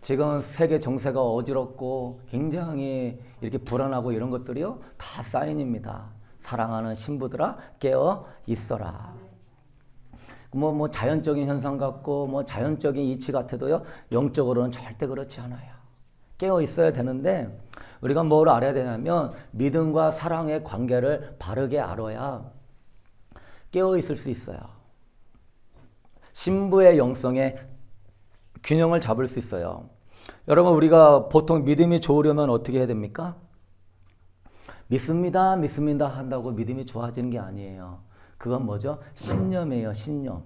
지금 세계 정세가 어지럽고 굉장히 이렇게 불안하고 이런 것들이요 다 사인입니다. 사랑하는 신부들아 깨어 있어라. 뭐 자연적인 현상 같고 뭐 자연적인 이치 같아도요 영적으로는 절대 그렇지 않아요. 깨어 있어야 되는데 우리가 뭘 알아야 되냐면 믿음과 사랑의 관계를 바르게 알아야 깨어 있을 수 있어요. 신부의 영성에 균형을 잡을 수 있어요. 여러분 우리가 보통 믿음이 좋으려면 어떻게 해야 됩니까? 믿습니다 믿습니다 한다고 믿음이 좋아지는 게 아니에요. 그건 뭐죠? 신념이에요. 신념.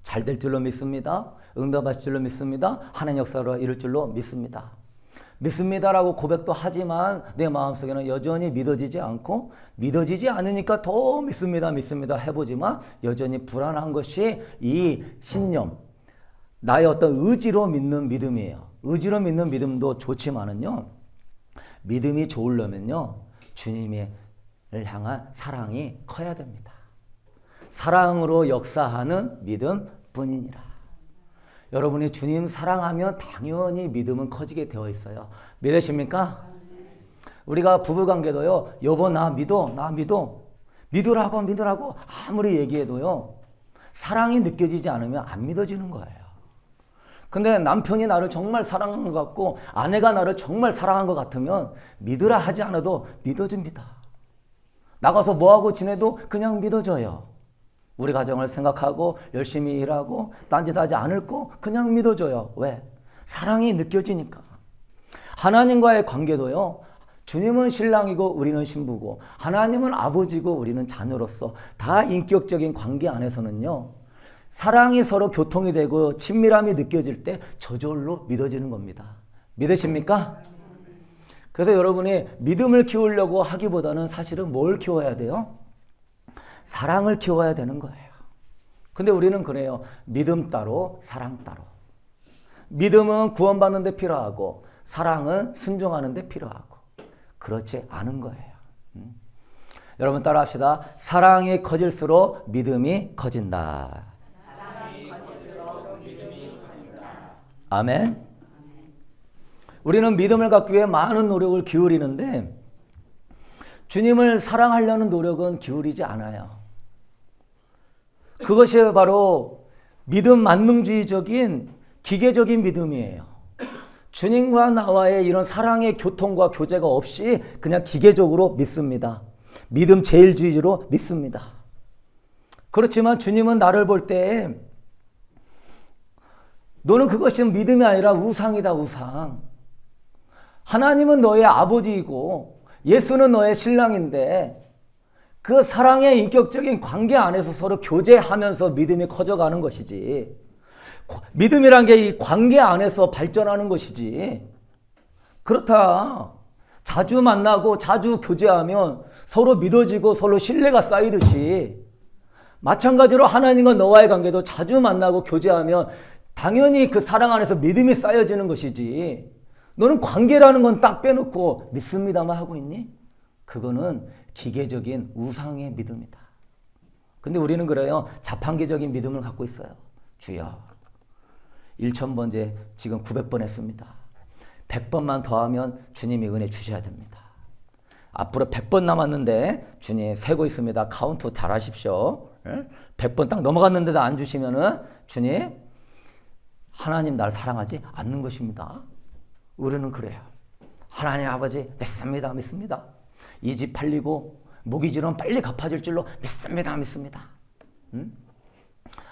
잘 될 줄로 믿습니다. 응답하실 줄로 믿습니다. 하나님 역사로 이룰 줄로 믿습니다. 믿습니다라고 고백도 하지만 내 마음속에는 여전히 믿어지지 않고 믿어지지 않으니까 더 믿습니다 믿습니다 해보지만 여전히 불안한 것이 이 신념, 나의 어떤 의지로 믿는 믿음이에요. 의지로 믿는 믿음도 좋지만은요 믿음이 좋으려면요 주님을 향한 사랑이 커야 됩니다. 사랑으로 역사하는 믿음 뿐이니라. 여러분이 주님 사랑하면 당연히 믿음은 커지게 되어 있어요. 믿으십니까? 우리가 부부관계도요 여보 나 믿어 나 믿어 믿으라고 아무리 얘기해도요 사랑이 느껴지지 않으면 안 믿어지는 거예요. 근데 남편이 나를 정말 사랑한 것 같고 아내가 나를 정말 사랑한 것 같으면 믿으라 하지 않아도 믿어집니다. 나가서 뭐하고 지내도 그냥 믿어져요. 우리 가정을 생각하고 열심히 일하고 딴짓하지 않을 거 그냥 믿어줘요. 왜? 사랑이 느껴지니까. 하나님과의 관계도요. 주님은 신랑이고 우리는 신부고 하나님은 아버지고 우리는 자녀로서 다 인격적인 관계 안에서는요. 사랑이 서로 교통이 되고 친밀함이 느껴질 때 저절로 믿어지는 겁니다. 믿으십니까? 그래서 여러분이 믿음을 키우려고 하기보다는 사실은 뭘 키워야 돼요? 사랑을 키워야 되는 거예요. 근데 우리는 그래요. 믿음 따로 사랑 따로. 믿음은 구원받는 데 필요하고 사랑은 순종하는 데 필요하고 그렇지 않은 거예요. 여러분 따라 합시다. 사랑이 커질수록 믿음이 커진다. 아멘. 우리는 믿음을 갖기 위해 많은 노력을 기울이는데 주님을 사랑하려는 노력은 기울이지 않아요. 그것이 바로 믿음 만능주의적인 기계적인 믿음이에요. 주님과 나와의 이런 사랑의 교통과 교제가 없이 그냥 기계적으로 믿습니다. 믿음 제일주의로 믿습니다. 그렇지만 주님은 나를 볼 때 너는 그것이 믿음이 아니라 우상이다 우상. 하나님은 너의 아버지이고 예수는 너의 신랑인데 그 사랑의 인격적인 관계 안에서 서로 교제하면서 믿음이 커져가는 것이지. 믿음이란 게 이 관계 안에서 발전하는 것이지. 그렇다. 자주 만나고 자주 교제하면 서로 믿어지고 서로 신뢰가 쌓이듯이 마찬가지로 하나님과 너와의 관계도 자주 만나고 교제하면 당연히 그 사랑 안에서 믿음이 쌓여지는 것이지. 너는 관계라는 건 딱 빼놓고 믿습니다만 하고 있니? 그거는 기계적인 우상의 믿음이다. 근데 우리는 그래요. 자판기적인 믿음을 갖고 있어요. 주여 1000번째 지금 900번 했습니다. 100번만 더하면 주님이 은혜 주셔야 됩니다. 앞으로 100번 남았는데 주님 세고 있습니다. 카운트 잘하십시오. 100번 딱 넘어갔는데도 안 주시면은 주님 하나님 날 사랑하지 않는 것입니다. 우리는 그래요. 하나님 아버지 믿습니다. 믿습니다. 이 집 팔리고 모기지론 빨리 갚아줄 줄로 믿습니다. 믿습니다.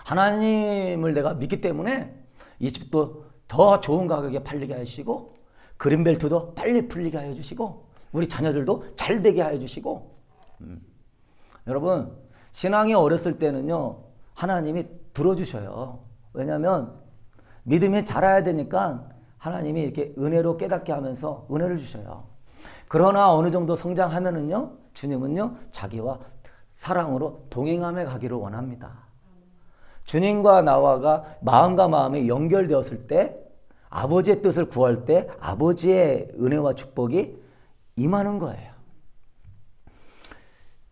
하나님을 내가 믿기 때문에 이 집도 더 좋은 가격에 팔리게 하시고 그린벨트도 빨리 풀리게 하여 주시고 우리 자녀들도 잘 되게 하여 주시고 여러분 신앙이 어렸을 때는요 하나님이 들어주셔요. 왜냐하면 믿음이 자라야 되니까 하나님이 이렇게 은혜로 깨닫게 하면서 은혜를 주셔요. 그러나 어느 정도 성장하면은요, 주님은요, 자기와 사랑으로 동행함에 가기를 원합니다. 주님과 나와가 마음과 마음이 연결되었을 때, 아버지의 뜻을 구할 때, 아버지의 은혜와 축복이 임하는 거예요.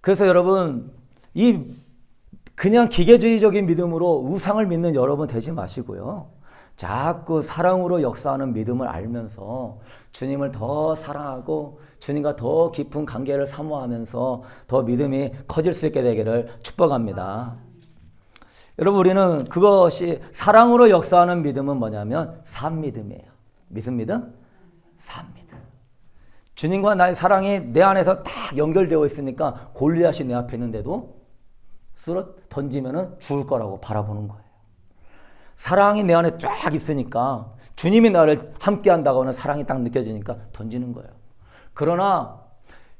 그래서 여러분, 그냥 기계주의적인 믿음으로 우상을 믿는 여러분 되지 마시고요. 자꾸 사랑으로 역사하는 믿음을 알면서 주님을 더 사랑하고 주님과 더 깊은 관계를 사모하면서 더 믿음이 커질 수 있게 되기를 축복합니다. 여러분, 우리는 그것이 사랑으로 역사하는 믿음은 뭐냐면 산믿음이에요. 무슨 믿음? 산믿음. 주님과 나의 사랑이 내 안에서 딱 연결되어 있으니까 골리앗이 내 앞에 있는데도 쓸어 던지면 죽을 거라고 바라보는 거예요. 사랑이 내 안에 쫙 있으니까 주님이 나를 함께 한다고는 사랑이 딱 느껴지니까 던지는 거예요. 그러나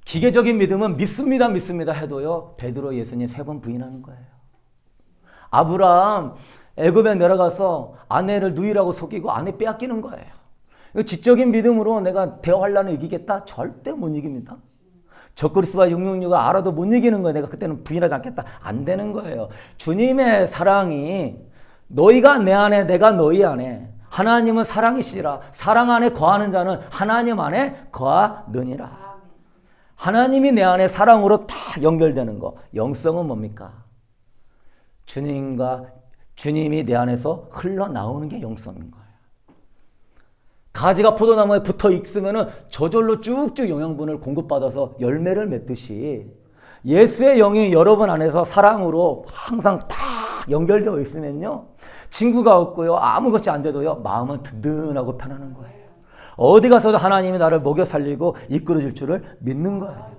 기계적인 믿음은 믿습니다 해도요, 베드로 예수님 3번 부인하는 거예요. 아브라함 애굽에 내려가서 아내를 누이라고 속이고 아내 빼앗기는 거예요. 지적인 믿음으로 내가 대환란을 이기겠다? 절대 못 이깁니다. 적그리스도와 666을 알아도 못 이기는 거예요. 내가 그때는 부인하지 않겠다. 안 되는 거예요. 주님의 사랑이 너희가 내 안에 내가 너희 안에, 하나님은 사랑이시라. 사랑 안에 거하는 자는 하나님 안에 거하느니라. 하나님이 내 안에 사랑으로 다 연결되는 거. 영성은 뭡니까? 주님이 내 안에서 흘러나오는 게 영성인 거예요. 가지가 포도나무에 붙어 있으면 저절로 쭉쭉 영양분을 공급받아서 열매를 맺듯이 예수의 영이 여러분 안에서 사랑으로 항상 딱 연결되어 있으면요, 친구가 없고요, 아무것이 안 돼도요, 마음은 든든하고 편안한 거예요. 어디 가서도 하나님이 나를 먹여 살리고 이끌어 줄 줄을 믿는 거예요.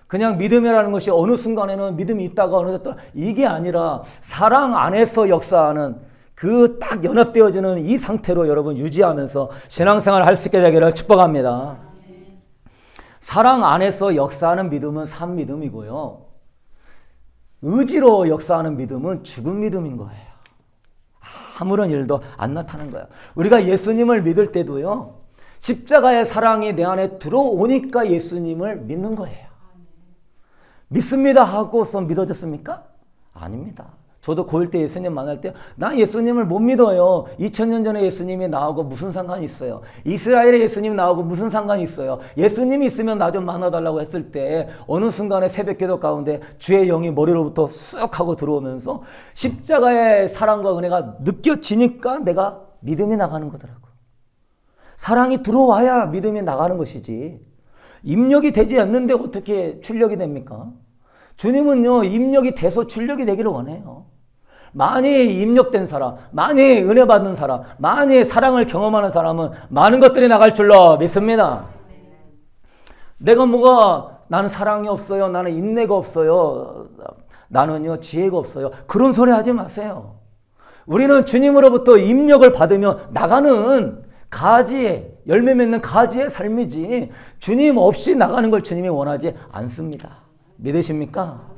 그냥 믿음이라는 것이 어느 순간에는 믿음이 있다가 어느 때 이게 아니라 사랑 안에서 역사하는 그 딱 연합되어지는 이 상태로 여러분 유지하면서 신앙생활을 할 수 있게 되기를 축복합니다. 사랑 안에서 역사하는 믿음은 산 믿음이고요, 의지로 역사하는 믿음은 죽은 믿음인 거예요. 아무런 일도 안 나타나는 거예요. 우리가 예수님을 믿을 때도요, 십자가의 사랑이 내 안에 들어오니까 예수님을 믿는 거예요. 믿습니다 하고서 믿어졌습니까? 아닙니다. 저도 고1 때 예수님 만날 때 나 예수님을 못 믿어요. 2000년 전에 예수님이 나하고 무슨 상관이 있어요? 이스라엘의 예수님이 나하고 무슨 상관이 있어요? 예수님이 있으면 나 좀 만나달라고 했을 때 어느 순간에 새벽기도 가운데 주의 영이 머리로부터 쑥 하고 들어오면서 십자가의 사랑과 은혜가 느껴지니까 내가 믿음이 나가는 거더라고. 사랑이 들어와야 믿음이 나가는 것이지, 입력이 되지 않는데 어떻게 출력이 됩니까? 주님은요, 입력이 돼서 출력이 되기를 원해요. 많이 입력된 사람, 많이 은혜 받는 사람, 많이 사랑을 경험하는 사람은 많은 것들이 나갈 줄로 믿습니다. 나는 사랑이 없어요, 나는 인내가 없어요, 나는요 지혜가 없어요, 그런 소리 하지 마세요. 우리는 주님으로부터 입력을 받으며 나가는 가지, 열매 맺는 가지의 삶이지 주님 없이 나가는 걸 주님이 원하지 않습니다. 믿으십니까?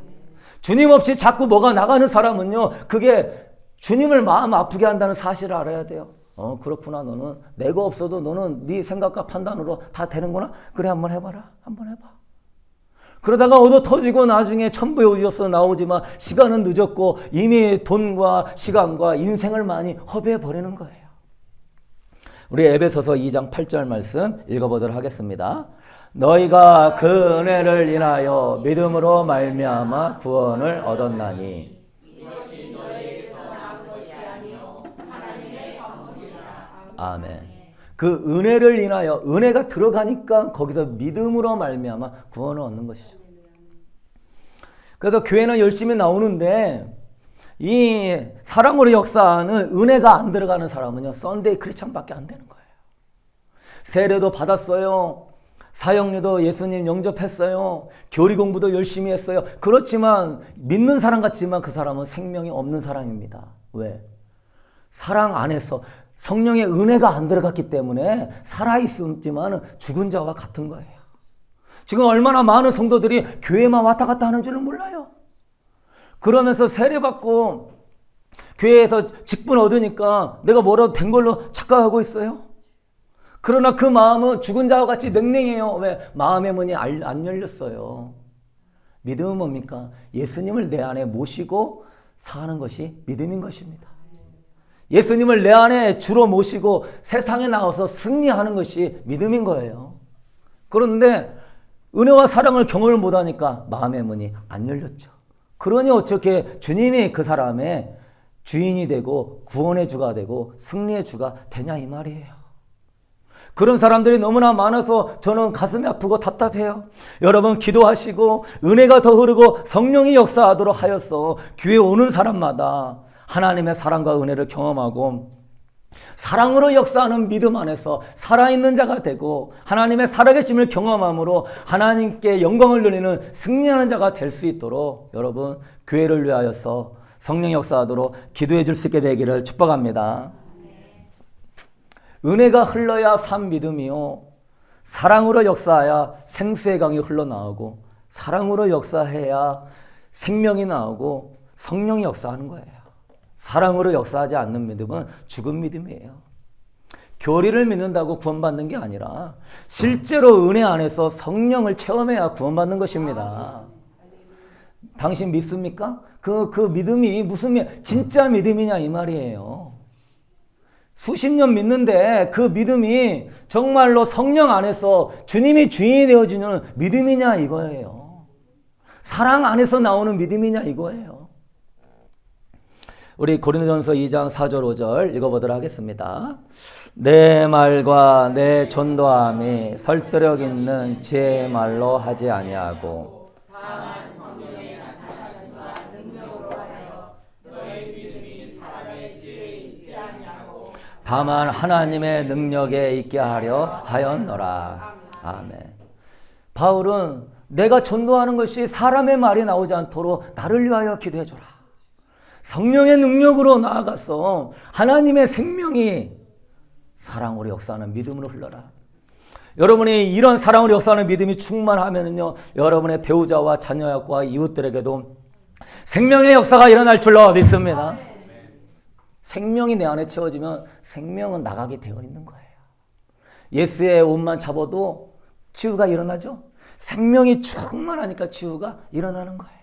주님 없이 자꾸 뭐가 나가는 사람은요, 그게 주님을 마음 아프게 한다는 사실을 알아야 돼요. 그렇구나, 너는 내가 없어도 너는 네 생각과 판단으로 다 되는구나. 그래, 한번 해봐라. 한번 해봐. 그러다가 얻어 터지고 나중에 천부의 오지 없어 나오지만 시간은 늦었고 이미 돈과 시간과 인생을 많이 허비해 버리는 거예요. 우리 에베소서 2장 8절 말씀 읽어보도록 하겠습니다. 너희가 그 은혜를 인하여 믿음으로 말미암아 구원을 얻었나니 이것이 너희에게서 난 것이 아니요 하나님의 선물이라. 아멘. 그 은혜를 인하여, 은혜가 들어가니까 거기서 믿음으로 말미암아 구원을 얻는 것이죠. 그래서 교회는 열심히 나오는데 이 사랑으로 역사하는 은혜가 안 들어가는 사람은요, 썬데이 크리스찬밖에 안 되는 거예요. 세례도 받았어요. 사형리도 예수님 영접했어요. 교리 공부도 열심히 했어요. 그렇지만 믿는 사람 같지만 그 사람은 생명이 없는 사람입니다. 왜? 사랑 안에서 성령의 은혜가 안 들어갔기 때문에 살아있지만 죽은 자와 같은 거예요. 지금 얼마나 많은 성도들이 교회만 왔다 갔다 하는 줄은 몰라요. 그러면서 세례받고 교회에서 직분 얻으니까 내가 뭐라도 된 걸로 착각하고 있어요. 그러나 그 마음은 죽은 자와 같이 냉랭해요. 왜? 마음의 문이 안 열렸어요. 믿음은 뭡니까? 예수님을 내 안에 모시고 사는 것이 믿음인 것입니다. 예수님을 내 안에 주로 모시고 세상에 나와서 승리하는 것이 믿음인 거예요. 그런데 은혜와 사랑을 경험을 못하니까 마음의 문이 안 열렸죠. 그러니 어떻게 주님이 그 사람의 주인이 되고 구원의 주가 되고 승리의 주가 되냐 이 말이에요. 그런 사람들이 너무나 많아서 저는 가슴이 아프고 답답해요. 여러분 기도하시고 은혜가 더 흐르고 성령이 역사하도록 하여서 교회 오는 사람마다 하나님의 사랑과 은혜를 경험하고 사랑으로 역사하는 믿음 안에서 살아있는 자가 되고 하나님의 살아계심을 경험함으로 하나님께 영광을 돌리는 승리하는 자가 될 수 있도록 여러분 교회를 위하여서 성령 역사하도록 기도해 줄 수 있게 되기를 축복합니다. 은혜가 흘러야 산 믿음이요 사랑으로 역사해야 생수의 강이 흘러나오고 사랑으로 역사해야 생명이 나오고 성령이 역사하는 거예요. 사랑으로 역사하지 않는 믿음은 죽은 믿음이에요. 교리를 믿는다고 구원받는 게 아니라 실제로 은혜 안에서 성령을 체험해야 구원받는 것입니다. 당신 믿습니까? 그 믿음이 무슨 진짜 믿음이냐 이 말이에요. 수십 년 믿는데 그 믿음이 정말로 성령 안에서 주님이 주인이 되어주는 믿음이냐 이거예요. 사랑 안에서 나오는 믿음이냐 이거예요. 우리 고린도전서 2장 4절 5절 읽어보도록 하겠습니다. 내 말과 내 전도함이 설득력 있는 제 말로 하지 아니하고 다만 성령의 나타나심과 능력으로 하여 너의 믿음이 사람의 지혜에 있지 아니하고 다만 하나님의 능력에 있게 하려 하였노라. 아멘. 바울은 내가 전도하는 것이 사람의 말이 나오지 않도록 나를 위하여 기도해 줘라. 성령의 능력으로 나아가서 하나님의 생명이 사랑으로 역사하는 믿음으로 흘러라. 여러분이 이런 사랑으로 역사하는 믿음이 충만하면요, 여러분의 배우자와 자녀와 이웃들에게도 생명의 역사가 일어날 줄로 믿습니다. 생명이 내 안에 채워지면 생명은 나가게 되어 있는 거예요. 예수의 옷만 잡아도 치유가 일어나죠. 생명이 충만하니까 치유가 일어나는 거예요.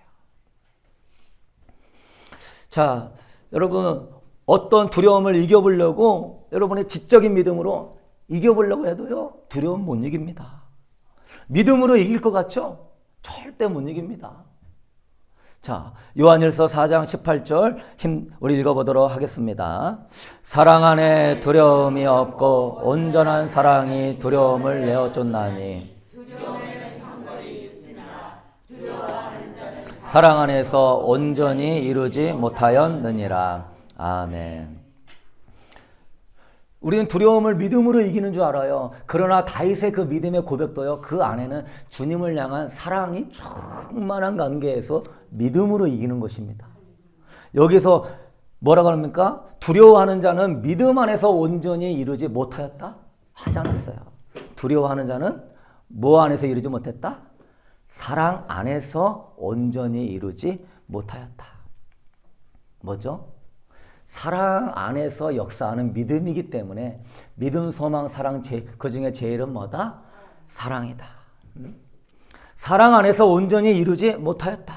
자, 여러분 어떤 두려움을 이겨보려고 여러분의 지적인 믿음으로 이겨보려고 해도요, 두려움 못 이깁니다. 믿음으로 이길 것 같죠? 절대 못 이깁니다. 자, 요한일서 4장 18절 우리 읽어보도록 하겠습니다. 사랑 안에 두려움이 없고 온전한 사랑이 두려움을 내어쫓나니 사랑 안에서 온전히 이루지 못하였느니라. 아멘. 우리는 두려움을 믿음으로 이기는 줄 알아요. 그러나 다윗의 그 믿음의 고백도요, 그 안에는 주님을 향한 사랑이 충만한 관계에서 믿음으로 이기는 것입니다. 여기서 뭐라고 합니까? 두려워하는 자는 믿음 안에서 온전히 이루지 못하였다? 하지 않았어요. 두려워하는 자는 뭐 안에서 이루지 못했다? 사랑 안에서 온전히 이루지 못하였다. 뭐죠? 사랑 안에서 역사하는 믿음이기 때문에 믿음, 소망, 사랑, 그 중에 제일은 뭐다? 사랑이다. 사랑 안에서 온전히 이루지 못하였다.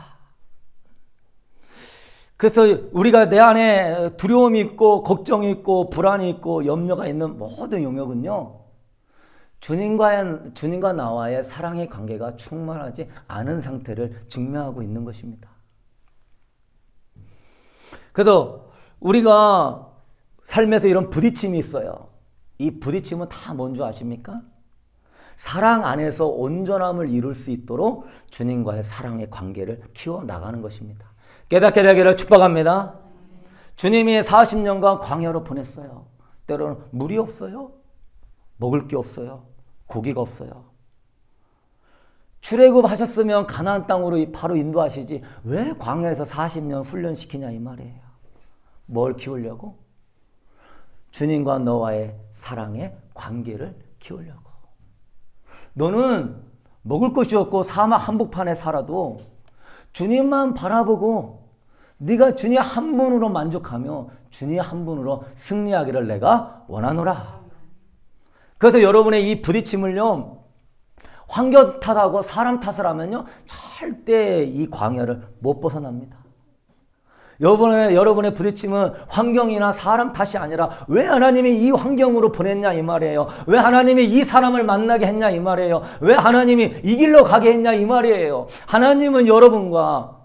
그래서 우리가 내 안에 두려움이 있고 걱정이 있고 불안이 있고 염려가 있는 모든 영역은요, 주님과 나와의 사랑의 관계가 충만하지 않은 상태를 증명하고 있는 것입니다. 그래서 우리가 삶에서 이런 부딪힘이 있어요. 이 부딪힘은 다 뭔 줄 아십니까? 사랑 안에서 온전함을 이룰 수 있도록 주님과의 사랑의 관계를 키워나가는 것입니다. 깨닫게 되기를 축복합니다. 주님이 40년간 광야로 보냈어요. 때로는 물이 없어요. 먹을 게 없어요. 고기가 없어요. 출애굽하셨으면 가나안 땅으로 바로 인도하시지 왜 광야에서 40년 훈련시키냐 이 말이에요. 뭘 키우려고? 주님과 너와의 사랑의 관계를 키우려고. 너는 먹을 것이 없고 사막 한복판에 살아도 주님만 바라보고 네가 주님 한 분으로 만족하며 주님 한 분으로 승리하기를 내가 원하노라. 그래서 여러분의 이 부딪힘을요, 환경 탓하고 사람 탓을 하면요, 절대 이 광야를 못 벗어납니다. 여러분의 부딪힘은 환경이나 사람 탓이 아니라 왜 하나님이 이 환경으로 보냈냐 이 말이에요. 왜 하나님이 이 사람을 만나게 했냐 이 말이에요. 왜 하나님이 이 길로 가게 했냐 이 말이에요. 하나님은 여러분과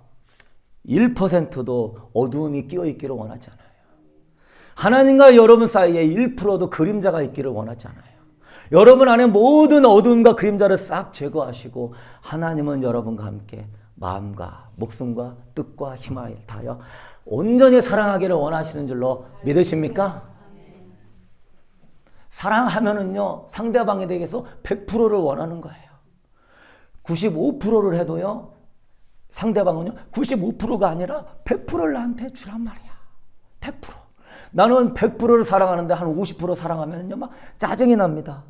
1%도 어두움이 끼어 있기를 원하지 않아요. 하나님과 여러분 사이에 1%도 그림자가 있기를 원하지 않아요. 여러분 안에 모든 어둠과 그림자를 싹 제거하시고 하나님은 여러분과 함께 마음과 목숨과 뜻과 힘을 다하여 온전히 사랑하기를 원하시는 줄로 믿으십니까? 사랑하면은요, 상대방에 대해서 100%를 원하는 거예요. 95%를 해도요, 상대방은요, 95%가 아니라 100%를 나한테 주란 말이야. 100%. 나는 100%를 사랑하는데 한 50% 사랑하면요, 막 짜증이 납니다.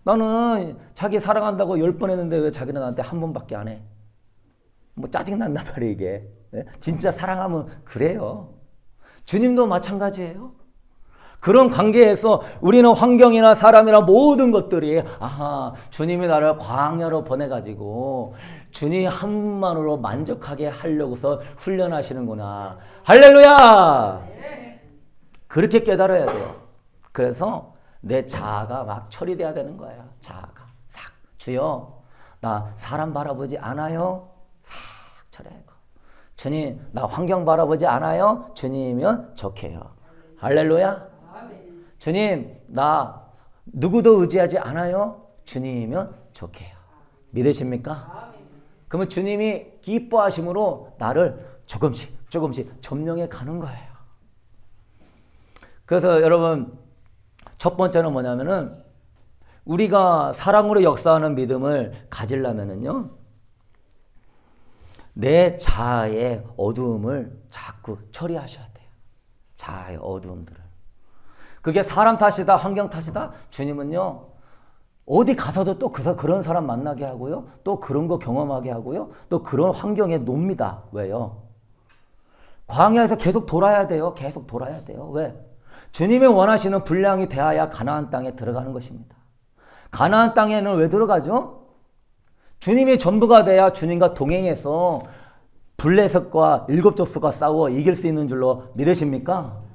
나는 자기 사랑한다고 10번 했는데 왜 자기는 나한테 한 번밖에 안 해? 뭐 짜증 난단 말이에요, 이게. 진짜 사랑하면 그래요. 주님도 마찬가지예요. 그런 관계에서 우리는 환경이나 사람이나 모든 것들이 주님이 나를 광야로 보내가지고 주님 한 분만으로 만족하게 하려고서 훈련하시는구나. 할렐루야! 그렇게 깨달아야 돼요. 그래서 내 자아가 막 처리돼야 되는 거예요. 자아가 싹. 주여, 나 사람 바라보지 않아요? 싹 처리하고. 주님, 나 환경 바라보지 않아요? 주님이면 좋게요. 할렐루야! 주님, 나 누구도 의지하지 않아요? 주님이면 좋게요. 믿으십니까? 그러면 주님이 기뻐하심으로 나를 조금씩 점령해 가는 거예요. 그래서 여러분, 첫 번째는 뭐냐면은 우리가 사랑으로 역사하는 믿음을 가지려면은요, 내 자아의 어두움을 자꾸 처리하셔야 돼요. 자아의 어두움들을. 그게 사람 탓이다, 환경 탓이다? 주님은요, 어디 가서도 또 그런 사람 만나게 하고요, 또 그런 거 경험하게 하고요, 또 그런 환경에 놉니다. 왜요? 광야에서 계속 돌아야 돼요. 계속 돌아야 돼요. 왜? 주님이 원하시는 분량이 돼야 가나안 땅에 들어가는 것입니다. 가나안 땅에는 왜 들어가죠? 주님이 전부가 돼야 주님과 동행해서 블레셋과 일곱 족속과 싸워 이길 수 있는 줄로 믿으십니까?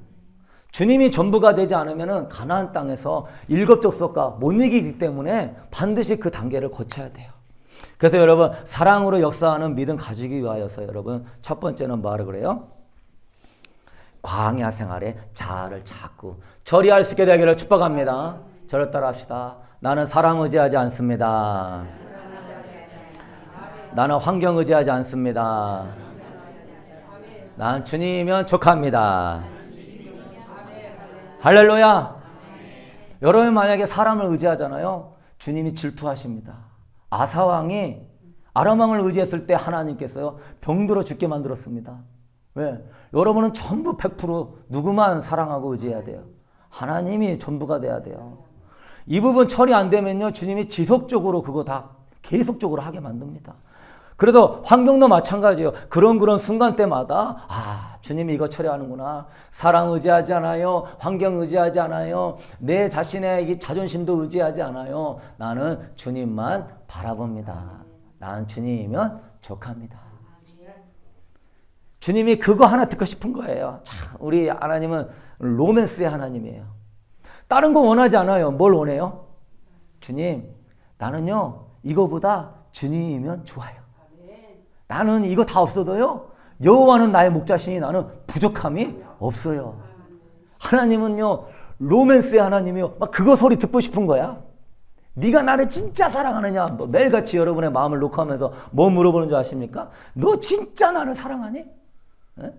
주님이 전부가 되지 않으면 가나안 땅에서 일곱 족속과 못 이기기 때문에 반드시 그 단계를 거쳐야 돼요. 그래서 여러분, 사랑으로 역사하는 믿음 가지기 위하여서 여러분, 첫 번째는 뭐하러 그래요? 광야 생활에 자아를 자꾸 처리할 수 있게 되기를 축복합니다. 저를 따라 합시다. 나는 사랑 의지하지 않습니다. 나는 환경 의지하지 않습니다. 난 주님이면 족합니다. 할렐루야. 여러분 만약에 사람을 의지하잖아요. 주님이 질투하십니다. 아사왕이 아람왕을 의지했을 때 하나님께서요, 병들어 죽게 만들었습니다. 왜? 여러분은 전부 100% 누구만 사랑하고 의지해야 돼요? 하나님이 전부가 돼야 돼요. 이 부분 처리 안 되면요, 주님이 지속적으로 그거 다 계속적으로 하게 만듭니다. 그래서 환경도 마찬가지예요. 그런 순간 때마다 주님이 이거 처리하는구나. 사랑 의지하지 않아요. 환경 의지하지 않아요. 내 자신의 이 자존심도 의지하지 않아요. 나는 주님만 바라봅니다. 나는 주님이면 족합니다. 주님이 그거 하나 듣고 싶은 거예요. 참, 우리 하나님은 로맨스의 하나님이에요. 다른 거 원하지 않아요. 뭘 원해요? 주님, 나는요, 이거보다 주님이면 좋아요. 나는 이거 다 없어도요, 여호와는 나의 목자시니 나는 부족함이 없어요. 하나님은요, 로맨스의 하나님이요, 막 그거 소리 듣고 싶은 거야. 네가 나를 진짜 사랑하느냐? 뭐 매일같이 여러분의 마음을 녹화하면서 뭐 물어보는 줄 아십니까? 너 진짜 나를 사랑하니? 네?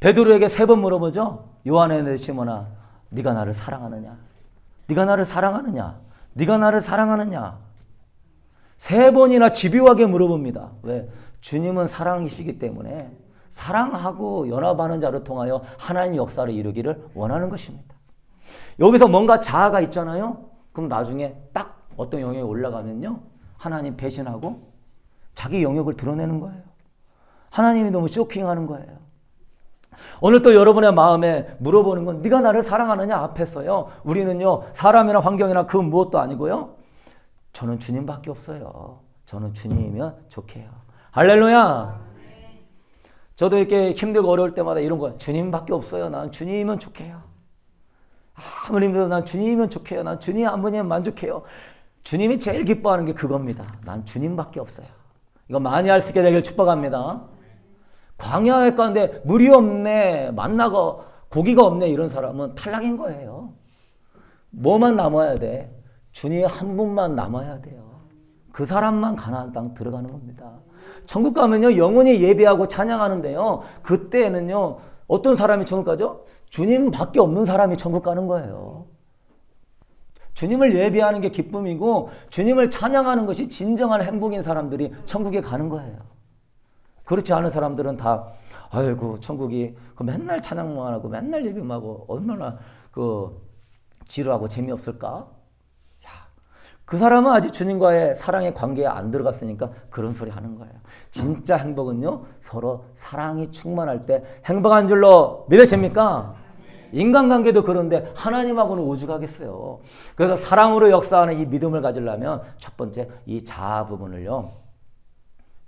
베드로에게 3번 물어보죠. 요한의 시몬아, 네가 나를 사랑하느냐? 네가 나를 사랑하느냐? 네가 나를 사랑하느냐? 3번이나 집요하게 물어봅니다. 왜? 주님은 사랑이시기 때문에 사랑하고 연합하는 자를 통하여 하나님 역사를 이루기를 원하는 것입니다. 여기서 뭔가 자아가 있잖아요. 그럼 나중에 딱 어떤 영역에 올라가면요, 하나님 배신하고 자기 영역을 드러내는 거예요. 하나님이 너무 쇼킹하는 거예요. 오늘 또 여러분의 마음에 물어보는 건 네가 나를 사랑하느냐 앞에서요, 우리는요, 사람이나 환경이나 그 무엇도 아니고요, 저는 주님밖에 없어요. 저는 주님이면 좋게요. 할렐루야. 저도 이렇게 힘들고 어려울 때마다 이런 거예요. 주님밖에 없어요. 난 주님이면 좋게요. 아무리 힘들어도 난 주님이면 좋게요. 난 주님 아버지면 만족해요. 주님이 제일 기뻐하는 게 그겁니다. 난 주님밖에 없어요. 이거 많이 할 수 있게 되길 축복합니다. 광야에 가는데 물이 없네. 만나고 고기가 없네 이런 사람은 탈락인 거예요. 뭐만 남아야 돼? 주님 한 분만 남아야 돼요. 그 사람만 가나안 땅 들어가는 겁니다. 천국 가면요 영원히 예배하고 찬양하는데요. 그때는요 어떤 사람이 천국 가죠? 주님밖에 없는 사람이 천국 가는 거예요. 주님을 예배하는 게 기쁨이고 주님을 찬양하는 것이 진정한 행복인 사람들이 천국에 가는 거예요. 그렇지 않은 사람들은 다 아이고 천국이 맨날 찬양만 하고 맨날 예배만 하고 얼마나 지루하고 재미없을까? 그 사람은 아직 주님과의 사랑의 관계에 안 들어갔으니까 그런 소리 하는 거예요. 진짜 행복은요 서로 사랑이 충만할 때 행복한 줄로 믿으십니까? 인간관계도 그런데 하나님하고는 오죽하겠어요. 그래서 사랑으로 역사하는 이 믿음을 가지려면 첫 번째 이 자아 부분을요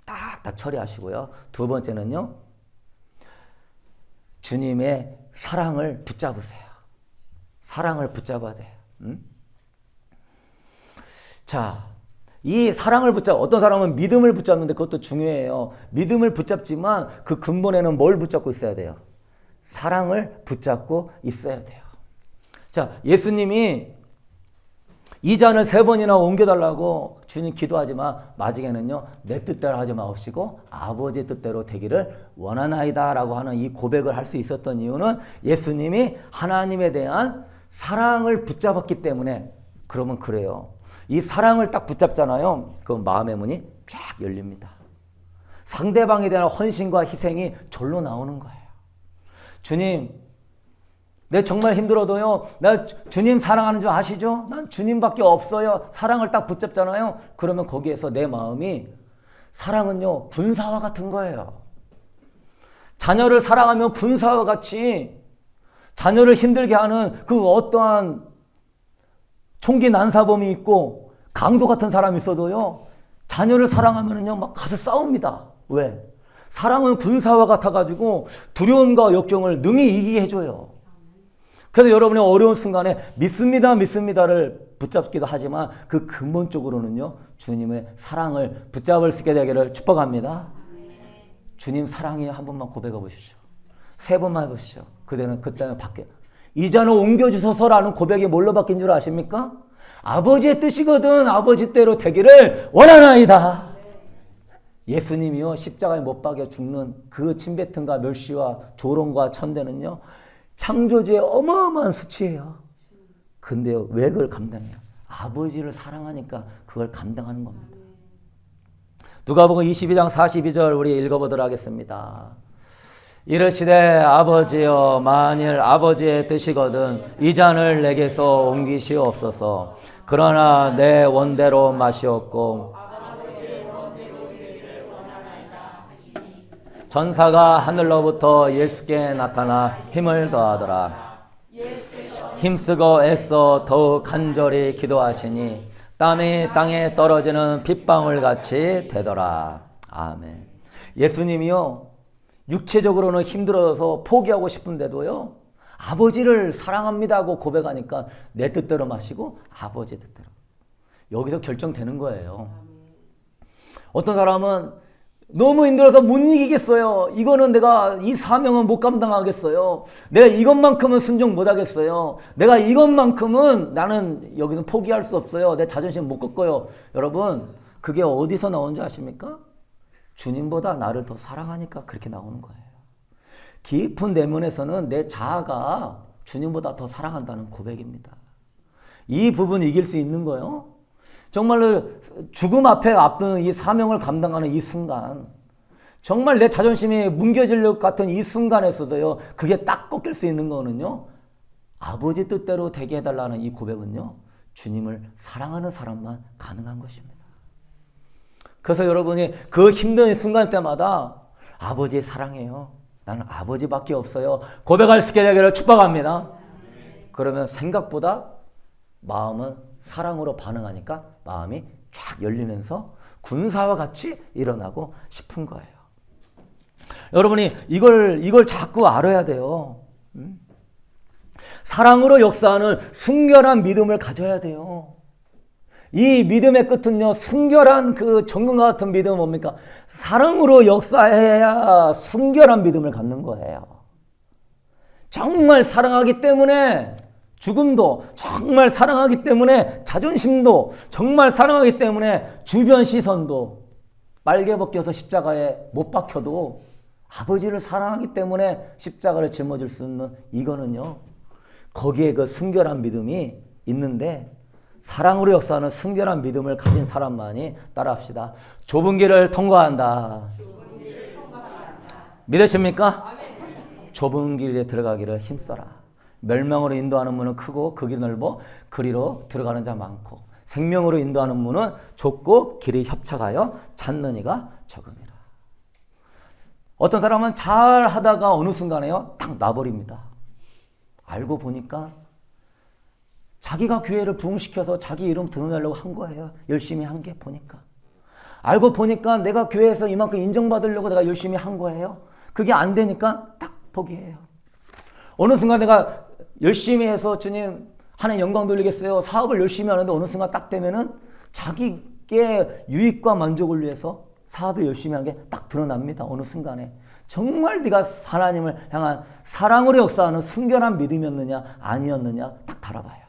딱딱 처리하시고요. 두 번째는요 주님의 사랑을 붙잡으세요. 사랑을 붙잡아야 돼요. 자, 이 사랑을 어떤 사람은 믿음을 붙잡는데 그것도 중요해요. 믿음을 붙잡지만 그 근본에는 뭘 붙잡고 있어야 돼요? 사랑을 붙잡고 있어야 돼요. 자, 예수님이 이 잔을 3번이나 옮겨달라고 주님 기도하지만 마지막에는요 내 뜻대로 하지 마옵시고 아버지 뜻대로 되기를 원하나이다 라고 하는 이 고백을 할 수 있었던 이유는 예수님이 하나님에 대한 사랑을 붙잡았기 때문에. 그러면 그래요. 이 사랑을 딱 붙잡잖아요. 그럼 마음의 문이 쫙 열립니다. 상대방에 대한 헌신과 희생이 절로 나오는 거예요. 주님, 내 정말 힘들어도요. 나 주님 사랑하는 줄 아시죠? 난 주님밖에 없어요. 사랑을 딱 붙잡잖아요. 그러면 거기에서 내 마음이 사랑은요. 군사와 같은 거예요. 자녀를 사랑하면 군사와 같이 자녀를 힘들게 하는 그 어떠한 총기 난사범이 있고 강도 같은 사람이 있어도요. 자녀를 사랑하면은요. 막 가서 싸웁니다. 왜? 사랑은 군사와 같아가지고 두려움과 역경을 능히 이기게 해줘요. 그래서 여러분의 어려운 순간에 믿습니다, 믿습니다를 붙잡기도 하지만 그 근본적으로는요. 주님의 사랑을 붙잡을 수 있게 되기를 축복합니다. 주님 사랑이에요. 한 번만 고백해 보십시오. 3번만 해보시죠. 그때는 바뀌어요. 이 잔을 옮겨주소서라는 고백이 뭘로 바뀐 줄 아십니까? 아버지의 뜻이거든 아버지 대로 되기를 원하나이다. 예수님이요 십자가에 못 박여 죽는 그 침뱉음과 멸시와 조롱과 천대는요 창조주의 어마어마한 수치예요. 근데요 왜 그걸 감당해요? 아버지를 사랑하니까 그걸 감당하는 겁니다. 누가복음 22장 42절 우리 읽어보도록 하겠습니다. 이르시되 아버지여 만일 아버지의 뜻이거든 이 잔을 내게서 옮기시옵소서. 그러나 내 원대로 마시옵고 전사가 하늘로부터 예수께 나타나 힘을 더하더라. 힘쓰고 애써 더욱 간절히 기도하시니 땀이 땅에 떨어지는 빗방울같이 되더라. 아멘. 예수님이요 육체적으로는 힘들어서 포기하고 싶은데도요 아버지를 사랑합니다 하고 고백하니까 내 뜻대로 마시고 아버지 뜻대로. 여기서 결정되는 거예요. 어떤 사람은 너무 힘들어서 못 이기겠어요. 이거는 내가 이 사명은 못 감당하겠어요. 내가 이것만큼은 순종 못 하겠어요. 내가 이것만큼은 나는 여기는 포기할 수 없어요. 내 자존심 못 꺾어요. 여러분 그게 어디서 나온 줄 아십니까? 주님보다 나를 더 사랑하니까 그렇게 나오는 거예요. 깊은 내면에서는 내 자아가 주님보다 더 사랑한다는 고백입니다. 이 부분 이길 수 있는 거예요. 정말로 죽음 앞에 앞두는 이 사명을 감당하는 이 순간 정말 내 자존심이 뭉개질 것 같은 이 순간에서도요 그게 딱 꺾일 수 있는 거는요 아버지 뜻대로 되게 해달라는 이 고백은요 주님을 사랑하는 사람만 가능한 것입니다. 그래서 여러분이 그 힘든 순간 때마다 아버지 사랑해요. 나는 아버지밖에 없어요. 고백할 수 있게 되기를 축복합니다. 그러면 생각보다 마음은 사랑으로 반응하니까 마음이 쫙 열리면서 군사와 같이 일어나고 싶은 거예요. 여러분이 이걸 자꾸 알아야 돼요. 사랑으로 역사하는 순결한 믿음을 가져야 돼요. 이 믿음의 끝은요, 순결한 그 정금과 같은 믿음은 뭡니까? 사랑으로 역사해야 순결한 믿음을 갖는 거예요. 정말 사랑하기 때문에 죽음도 정말 사랑하기 때문에 자존심도 정말 사랑하기 때문에 주변 시선도 빨개 벗겨서 십자가에 못 박혀도 아버지를 사랑하기 때문에 십자가를 짊어질 수 있는 이거는요. 거기에 그 순결한 믿음이 있는데 사랑으로 역사하는 순결한 믿음을 가진 사람만이 따라합시다. 좁은 길을 통과한다. 믿으십니까? 좁은 길에 들어가기를 힘써라. 멸망으로 인도하는 문은 크고 그 길이 넓어 그리로 들어가는 자 많고 생명으로 인도하는 문은 좁고 길이 협착하여 찾는 이가 적음이라. 어떤 사람은 잘 하다가 어느 순간에요 딱 놔버립니다. 알고 보니까 자기가 교회를 부흥시켜서 자기 이름 드러내려고 한 거예요. 열심히 한 게 보니까. 알고 보니까 내가 교회에서 이만큼 인정받으려고 내가 열심히 한 거예요. 그게 안 되니까 딱 포기해요. 어느 순간 내가 열심히 해서 주님 하나님 영광 돌리겠어요. 사업을 열심히 하는데 어느 순간 딱 되면은 자기의 유익과 만족을 위해서 사업을 열심히 한 게 딱 드러납니다. 어느 순간에. 정말 네가 하나님을 향한 사랑으로 역사하는 순결한 믿음이었느냐 아니었느냐 딱 달아봐요.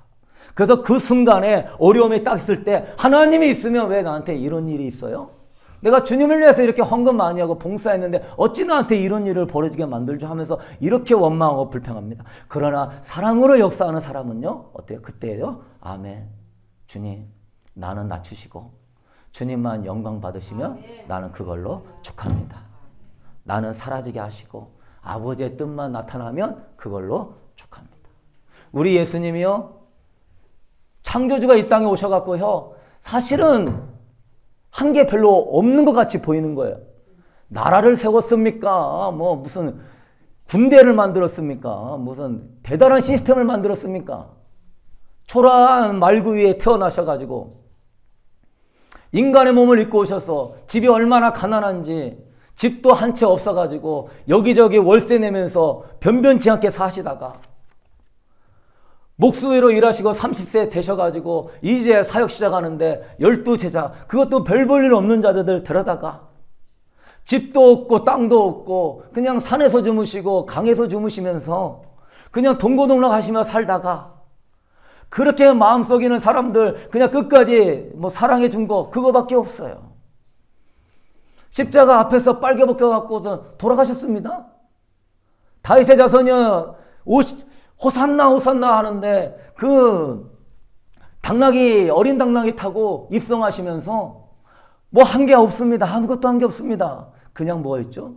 그래서 그 순간에 어려움이 딱 있을 때 하나님이 있으면 왜 나한테 이런 일이 있어요? 내가 주님을 위해서 이렇게 헌금 많이 하고 봉사했는데 어찌 나한테 이런 일을 벌어지게 만들죠 하면서 이렇게 원망하고 불평합니다. 그러나 사랑으로 역사하는 사람은요. 어때요? 그때요. 아멘. 주님 나는 낮추시고 주님만 영광 받으시면 나는 그걸로 족합니다. 나는 사라지게 하시고 아버지의 뜻만 나타나면 그걸로 족합니다. 우리 예수님이요. 창조주가 이 땅에 오셔갖고요. 사실은 한 게 별로 없는 것 같이 보이는 거예요. 나라를 세웠습니까? 뭐 무슨 군대를 만들었습니까? 무슨 대단한 시스템을 만들었습니까? 초라한 말구 위에 태어나셔가지고 인간의 몸을 입고 오셔서 집이 얼마나 가난한지 집도 한 채 없어가지고 여기저기 월세 내면서 변변치 않게 사시다가 목수로 일하시고 30세 되셔가지고 이제 사역 시작하는데 12제자 그것도 별 볼 일 없는 자들 데려다가 집도 없고 땅도 없고 그냥 산에서 주무시고 강에서 주무시면서 그냥 동고동락 하시며 살다가 그렇게 마음 썩이는 사람들 그냥 끝까지 뭐 사랑해 준 거 그거밖에 없어요. 십자가 앞에서 빨개 벗겨갖고 돌아가셨습니다. 다윗의 자손이여 호산나 호산나 하는데 그 당나귀 어린 당나귀 타고 입성하시면서 뭐 한 게 없습니다. 아무것도 한 게 없습니다. 그냥 뭐가 있죠?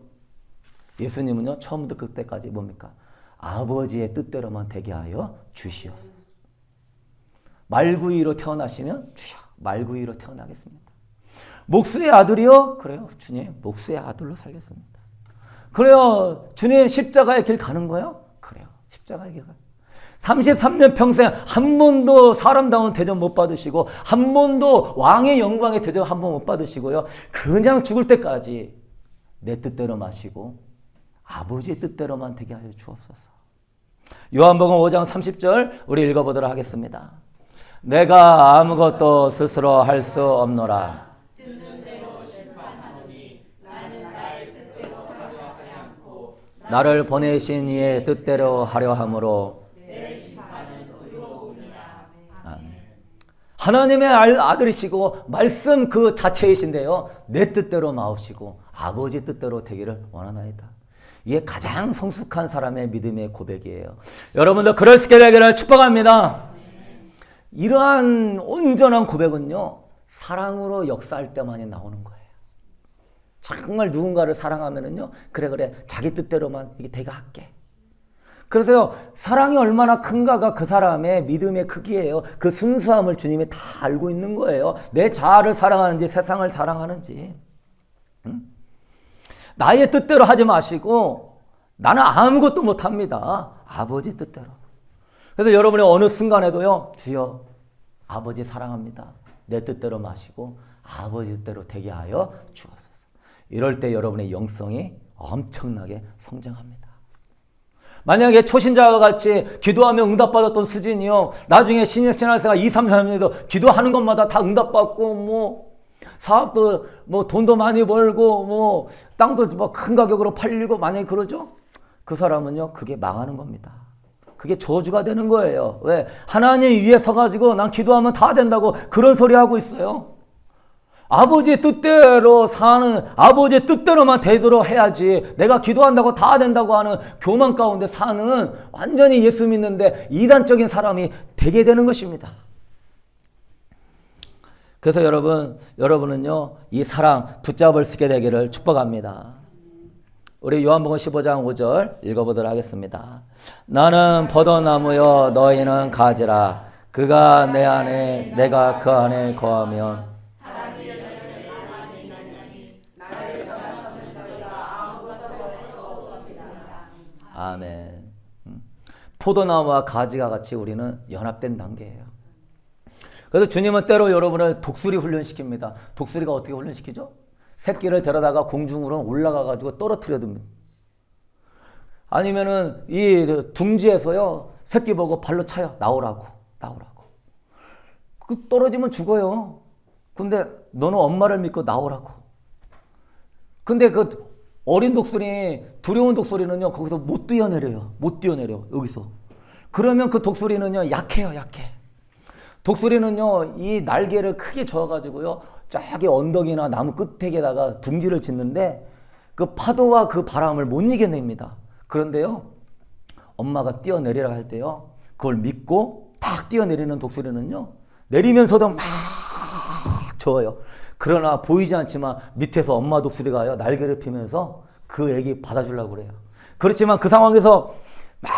예수님은요 처음부터 그때까지 뭡니까? 아버지의 뜻대로만 되게 하여 주시옵소서. 말구이로 태어나시면 주여 말구이로 태어나겠습니다. 목수의 아들이요? 그래요 주님 목수의 아들로 살겠습니다. 그래요 주님 십자가의 길 가는 거요? 그래요 십자가의 길 가요. 33년 평생 한 번도 사람다운 대접 못 받으시고 한 번도 왕의 영광의 대접 한 번 못 받으시고요. 그냥 죽을 때까지 내 뜻대로 마시고 아버지의 뜻대로만 되게 하여 주옵소서. 요한복음 5장 30절 우리 읽어보도록 하겠습니다. 내가 아무것도 스스로 할 수 없노라. 나를 보내신 이의 뜻대로 하려 함으로 하나님의 아들이시고 말씀 그 자체이신데요. 내 뜻대로 마옵시고 아버지 뜻대로 되기를 원하나이다. 이게 가장 성숙한 사람의 믿음의 고백이에요. 여러분들 그럴 수 있게 되기를 축복합니다. 이러한 온전한 고백은요. 사랑으로 역사할 때만이 나오는 거예요. 정말 누군가를 사랑하면은요. 그래 자기 뜻대로만 이게 되게 할게. 그래서요. 사랑이 얼마나 큰가가 그 사람의 믿음의 크기예요. 그 순수함을 주님이 다 알고 있는 거예요. 내 자아를 사랑하는지 세상을 사랑하는지. 나의 뜻대로 하지 마시고 나는 아무것도 못합니다. 아버지 뜻대로. 그래서 여러분의 어느 순간에도요. 주여 아버지 사랑합니다. 내 뜻대로 마시고 아버지 뜻대로 되게 하여 주옵소서. 이럴 때 여러분의 영성이 엄청나게 성장합니다. 만약에 초신자와 같이 기도하며 응답받았던 수진이요. 나중에 신앙생활 2, 3, 4년에도 기도하는 것마다 다 응답받고 뭐 사업도 뭐 돈도 많이 벌고 뭐 땅도 뭐 큰 가격으로 팔리고 만약에 그러죠? 그 사람은요, 그게 망하는 겁니다. 그게 저주가 되는 거예요. 왜? 하나님 위에 서가지고 난 기도하면 다 된다고 그런 소리 하고 있어요. 아버지의 뜻대로 사는, 아버지의 뜻대로만 되도록 해야지 내가 기도한다고 다 된다고 하는 교만 가운데 사는 완전히 예수 믿는데 이단적인 사람이 되게 되는 것입니다. 그래서 여러분은요, 이 사랑 붙잡을 수 있게 되기를 축복합니다. 우리 요한복음 15장 5절 읽어보도록 하겠습니다. 나는 포도나무여 너희는 가지라. 그가 내 안에 내가 그 안에 거하면 아멘. 포도나무와 가지가 같이 우리는 연합된 단계예요. 그래서 주님은 때로 여러분을 독수리 훈련시킵니다. 독수리가 어떻게 훈련시키죠? 새끼를 데려다가 공중으로 올라가가지고 떨어뜨려 둡니다. 아니면은 이 둥지에서요, 새끼 보고 발로 차요. 나오라고. 그 떨어지면 죽어요. 근데 너는 엄마를 믿고 나오라고. 근데 그 어린 독수리, 두려운 독수리는요, 거기서 못 뛰어내려요. 여기서. 그러면 그 독수리는요, 약해요. 독수리는요, 이 날개를 크게 저어가지고요, 저기 언덕이나 나무 끝에다가 둥지를 짓는데 그 파도와 그 바람을 못 이겨냅니다. 그런데요, 엄마가 뛰어내리라 할 때요, 그걸 믿고 딱 뛰어내리는 독수리는요, 내리면서도 막 저어요. 그러나 보이지 않지만 밑에서 엄마 독수리가요, 날개를 피면서 그 애기 받아주려고 그래요. 그렇지만 그 상황에서 막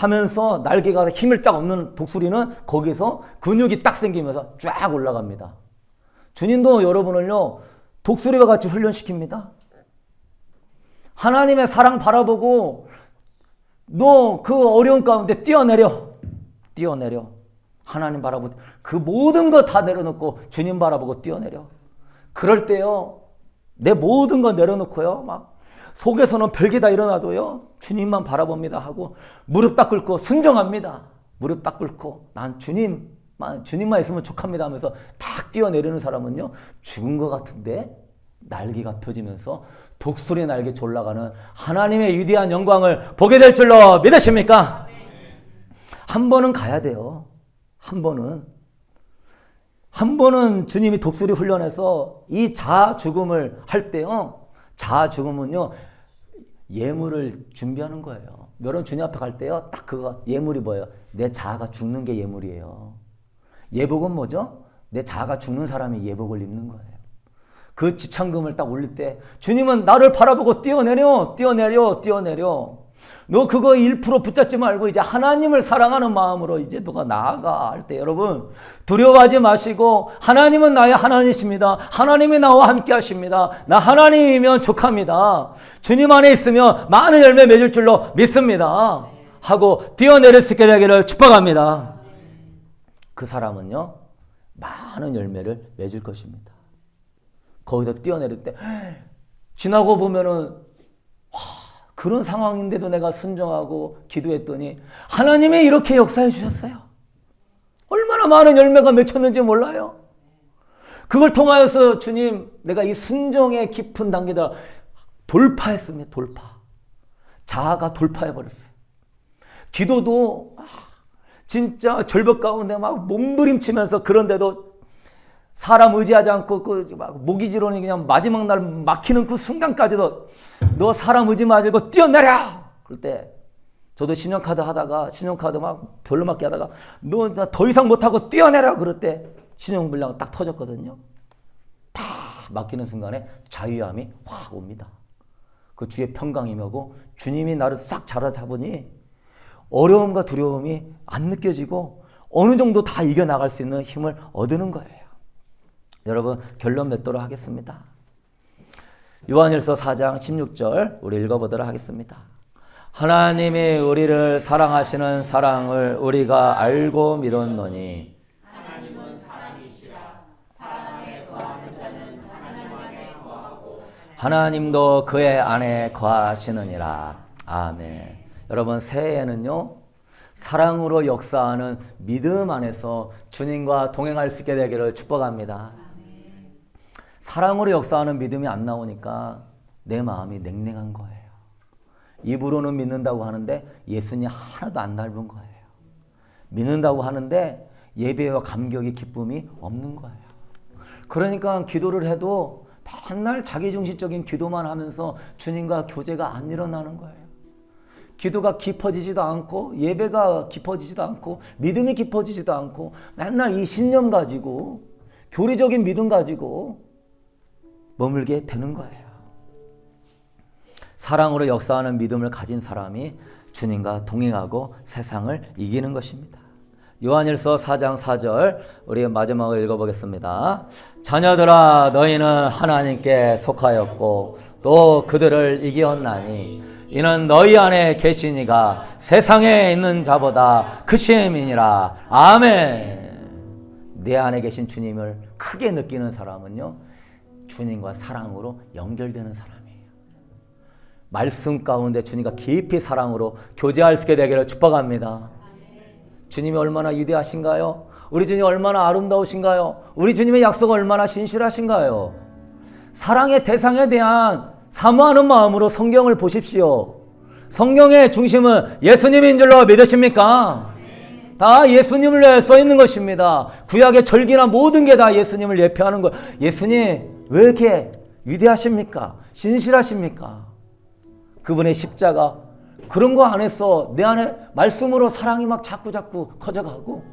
하면서 날개가 힘을 쫙 얻는 독수리는 거기서 근육이 딱 생기면서 쫙 올라갑니다. 주님도 여러분을요, 독수리와 같이 훈련시킵니다. 하나님의 사랑 바라보고 너 그 어려운 가운데 뛰어내려. 하나님 바라보고 그 모든 거 다 내려놓고 주님 바라보고 뛰어내려. 그럴 때요, 내 모든 거 내려놓고요, 막 속에서는 별게 다 일어나도요, 주님만 바라봅니다 하고 무릎 딱 꿇고 순종합니다. 무릎 딱 꿇고 난 주님만 있으면 족합니다 하면서 탁 뛰어내리는 사람은요, 죽은 것 같은데 날개가 펴지면서 독수리 날개 올라가는 하나님의 위대한 영광을 보게 될 줄로 믿으십니까? 한 번은 가야 돼요. 한 번은 주님이 독수리 훈련해서 이 자아 죽음을 할 때요, 자아 죽음은요, 예물을 준비하는 거예요. 여러분 주님 앞에 갈 때요, 딱 그거 예물이 뭐예요? 내 자아가 죽는 게 예물이에요. 예복은 뭐죠? 내 자아가 죽는 사람이 예복을 입는 거예요. 그 지창금을 딱 올릴 때 주님은 나를 바라보고 뛰어내려. 너 그거 1% 붙잡지 말고 이제 하나님을 사랑하는 마음으로 이제 너가 나아가 할 때 여러분 두려워하지 마시고 하나님은 나의 하나님이십니다. 하나님이 나와 함께 하십니다. 나 하나님이면 족합니다. 주님 안에 있으면 많은 열매 맺을 줄로 믿습니다. 하고 뛰어내릴 수 있게 되기를 축복합니다. 그 사람은요, 많은 열매를 맺을 것입니다. 거기서 뛰어내릴 때 지나고 보면은 그런 상황인데도 내가 순종하고 기도했더니 하나님이 이렇게 역사해 주셨어요. 얼마나 많은 열매가 맺혔는지 몰라요. 그걸 통하여서 주님, 내가 이 순종의 깊은 단계다 돌파했습니다. 자아가 돌파해버렸어요. 기도도 진짜 절벽 가운데 막 몸부림치면서 그런데도 사람 의지하지 않고 막 모기지론이 그냥 마지막 날 막히는 그 순간까지도 너 사람 의지 말고 뛰어내려! 그럴 때 저도 신용카드 하다가 신용카드 막 별로 맞게 하다가 너 더 이상 못하고 뛰어내려! 그럴 때 신용불량 딱 터졌거든요. 다 막히는 순간에 자유함이 확 옵니다. 그 주의 평강이 오고 주님이 나를 싹 잡으니 어려움과 두려움이 안 느껴지고 어느 정도 다 이겨나갈 수 있는 힘을 얻는 거예요. 여러분 결론 맺도록 하겠습니다. 요한일서 4장 16절 우리 읽어보도록 하겠습니다. 하나님이 우리를 사랑하시는 사랑을 우리가 알고 믿었노니 하나님은 사랑이시라. 사랑 안에 거하는 자는 하나님 안에 거하고 하나님도 그의 안에 거하시느니라. 아멘. 여러분 새해에는요, 사랑으로 역사하는 믿음 안에서 주님과 동행할 수 있게 되기를 축복합니다. 사랑으로 역사하는 믿음이 안 나오니까 내 마음이 냉랭한 거예요. 입으로는 믿는다고 하는데 예수님 하나도 안 닮은 거예요. 믿는다고 하는데 예배와 감격이 기쁨이 없는 거예요. 그러니까 기도를 해도 맨날 자기중심적인 기도만 하면서 주님과 교제가 안 일어나는 거예요. 기도가 깊어지지도 않고 예배가 깊어지지도 않고 믿음이 깊어지지도 않고 맨날 이 신념 가지고 교리적인 믿음 가지고 머물게 되는 거예요. 사랑으로 역사하는 믿음을 가진 사람이 주님과 동행하고 세상을 이기는 것입니다. 요한일서 4장 4절 우리 마지막으로 읽어보겠습니다. 자녀들아 너희는 하나님께 속하였고 또 그들을 이기었나니 이는 너희 안에 계시니가 세상에 있는 자보다 크심이니라. 아멘. 내 안에 계신 주님을 크게 느끼는 사람은요, 주님과 사랑으로 연결되는 사람이에요. 말씀 가운데 주님과 깊이 사랑으로 교제할 수 있게 되기를 축복합니다. 주님이 얼마나 위대하신가요? 우리 주님이 얼마나 아름다우신가요? 우리 주님의 약속은 얼마나 신실하신가요? 사랑의 대상에 대한 사모하는 마음으로 성경을 보십시오. 성경의 중심은 예수님인 줄로 믿으십니까? 다 예수님을 위해 써 있는 것입니다. 구약의 절기나 모든 게 다 예수님을 예표하는 것. 예수님 왜 이렇게 위대하십니까? 신실하십니까? 그분의 십자가 그런 거 안에서 내 안에 말씀으로 사랑이 막 자꾸 커져가고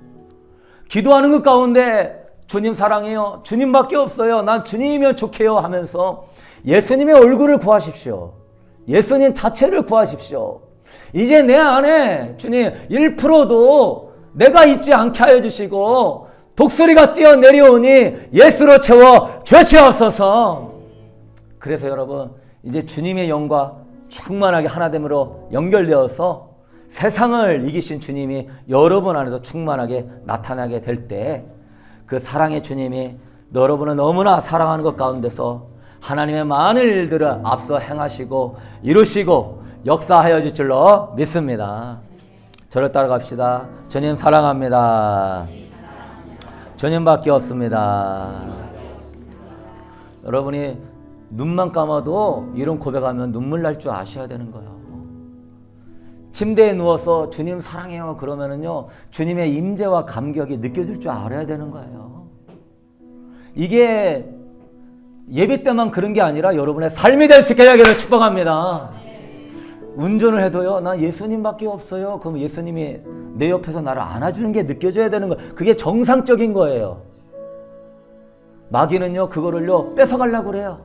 기도하는 것 가운데 주님 사랑해요. 주님밖에 없어요. 난 주님이면 좋게요 하면서 예수님의 얼굴을 구하십시오. 예수님 자체를 구하십시오. 이제 내 안에 주님 1%도 내가 있지 않게 하여 주시고 독수리가 뛰어내려오니 예수로 채워 주시옵소서. 그래서 여러분 이제 주님의 영과 충만하게 하나됨으로 연결되어서 세상을 이기신 주님이 여러분 안에서 충만하게 나타나게 될 때 그 사랑의 주님이 여러분을 너무나 사랑하는 것 가운데서 하나님의 많은 일들을 앞서 행하시고 이루시고 역사하여 줄 줄로 믿습니다. 저를 따라갑시다. 주님 사랑합니다. 주님밖에 없습니다. 여러분이 눈만 감아도 이런 고백하면 눈물 날 줄 아셔야 되는 거예요. 침대에 누워서 주님 사랑해요 그러면은요 주님의 임재와 감격이 느껴질 줄 알아야 되는 거예요. 이게 예배 때만 그런 게 아니라 여러분의 삶이 될 수 있게 되기를 축복합니다. 운전을 해도요 난 예수님밖에 없어요. 그럼 예수님이 내 옆에서 나를 안아주는 게 느껴져야 되는 거예요. 그게 정상적인 거예요. 마귀는요 그거를요 뺏어가려고 그래요.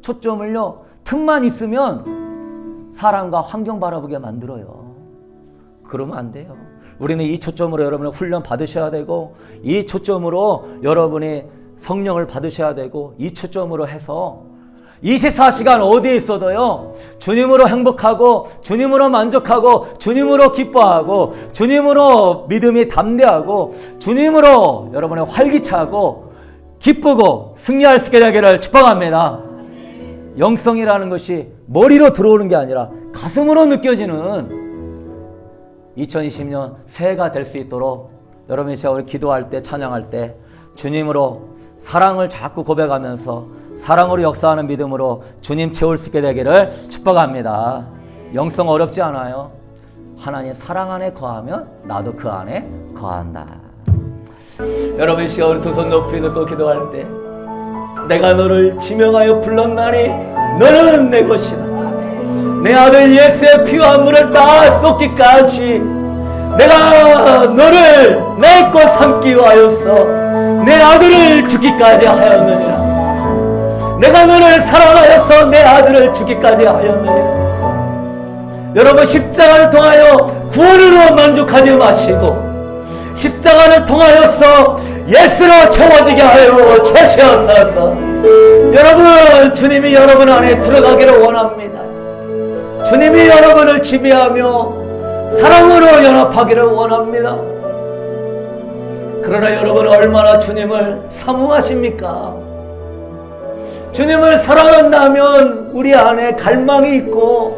초점을요 틈만 있으면 사람과 환경 바라보게 만들어요. 그러면 안 돼요. 우리는 이 초점으로 여러분의 훈련 받으셔야 되고 이 초점으로 여러분이 성령을 받으셔야 되고 이 초점으로 해서 24시간 어디에 있어도요 주님으로 행복하고 주님으로 만족하고 주님으로 기뻐하고 주님으로 믿음이 담대하고 주님으로 여러분의 활기차고 기쁘고 승리할 수 있게 되기를 축복합니다. 영성이라는 것이 머리로 들어오는 게 아니라 가슴으로 느껴지는 2020년 새해가 될 수 있도록 여러분이 제가 우리 기도할 때 찬양할 때 주님으로 사랑을 자꾸 고백하면서 사랑으로 역사하는 믿음으로 주님 채울 수 있게 되기를 축복합니다. 영성 어렵지 않아요. 하나님 사랑 안에 거하면 나도 그 안에 거한다. 여러분 시간 두 손 높이 들고 기도할 때 내가 너를 지명하여 불렀나니 너는 내 것이다. 내 아들 예수의 피와 물을 다 쏟기까지 내가 너를 내 것 삼기 위하여서 내 아들을 주기까지 하였느니라. 내가 너를 사랑하여서 내 아들을 주기까지 하였느니라. 여러분 십자가를 통하여 구원으로 만족하지 마시고 십자가를 통하여서 예수로 채워지게 하여 주시옵소서. 여러분 주님이 여러분 안에 들어가기를 원합니다. 주님이 여러분을 지배하며 사랑으로 연합하기를 원합니다. 그러나 여러분은 얼마나 주님을 사모하십니까? 주님을 사랑한다면 우리 안에 갈망이 있고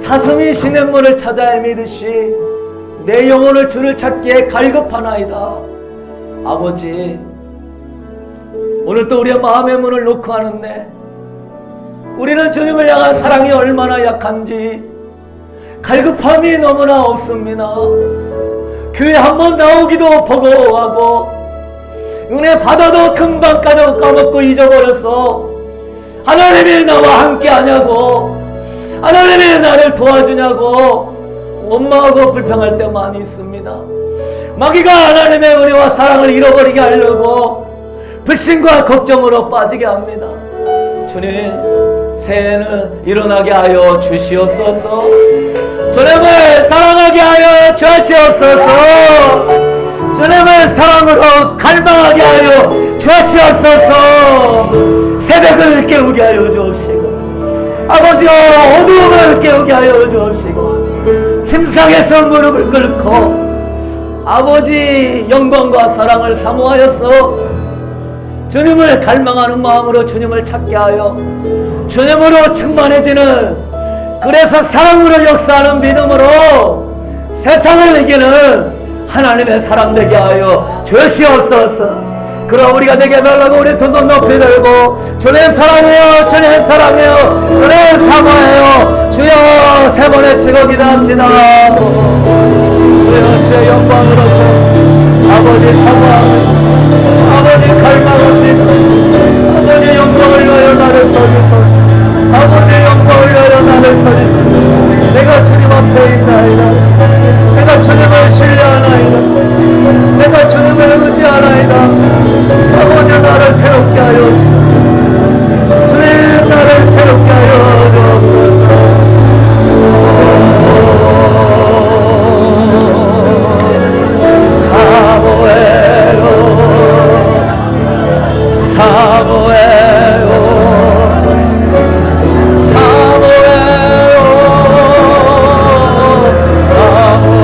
사슴이 시냇물을 찾아 헤매듯이 내 영혼을 주를 찾기에 갈급하나이다. 아버지 오늘 또 우리의 마음의 문을 놓고 하는데 우리는 주님을 향한 사랑이 얼마나 약한지 갈급함이 너무나 없습니다. 교회 한번 나오기도 버거워하고 은혜 받아도 금방 까먹고 잊어버렸어. 하나님이 나와 함께 하냐고, 하나님이 나를 도와주냐고 원망하고 불평할 때 많이 있습니다. 마귀가 하나님의 은혜와 사랑을 잃어버리게 하려고 불신과 걱정으로 빠지게 합니다. 주님, 새해는 일어나게 하여 주시옵소서. 주님을 사랑하게 하여 주시옵소서. 주님을 사랑으로 갈망하게 하여 주시옵소서. 새벽을 깨우게 하여 주옵시고, 아버지여 어두움을 깨우게 하여 주옵시고, 침상에서 무릎을 꿇고 아버지 영광과 사랑을 사모하였어 주님을 갈망하는 마음으로 주님을 찾게 하여 주님으로 충만해지는, 그래서 사랑으로 역사하는 믿음으로 세상을 이기는 하나님의 사람 되게 하여 주시옵소서. 그럼 우리가 되게 해달라고 우리 두 손 높이 들고 주님 사랑해요, 주님 사랑해요, 주님 사모해요, 주여 세 번의 치고 기도합시다. 주여 주의 영광으로 아버지 사모합니다. 아버지 갈망합니다. 아버지 영광을 위하여 나를 써주소서. 아버지 영광을 위하여 나를 써주소서. 내가 주님 앞에 있나이다. 내가 주님을 신뢰하나이다. 내가 주님을 의지하나이다. 아버지 나를 새롭게 하여 주소서. 주님 나를 새롭게 하여 주소서. 사모해요, 사모해요, 사모해요, 사모해요,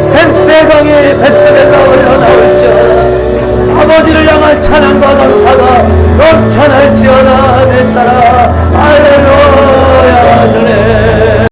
생세강이 뱃속에서 흘러나올지어다. 아버지를 향한 찬양과 감사가 넘쳐날지어다. 내 딸아 할렐루야.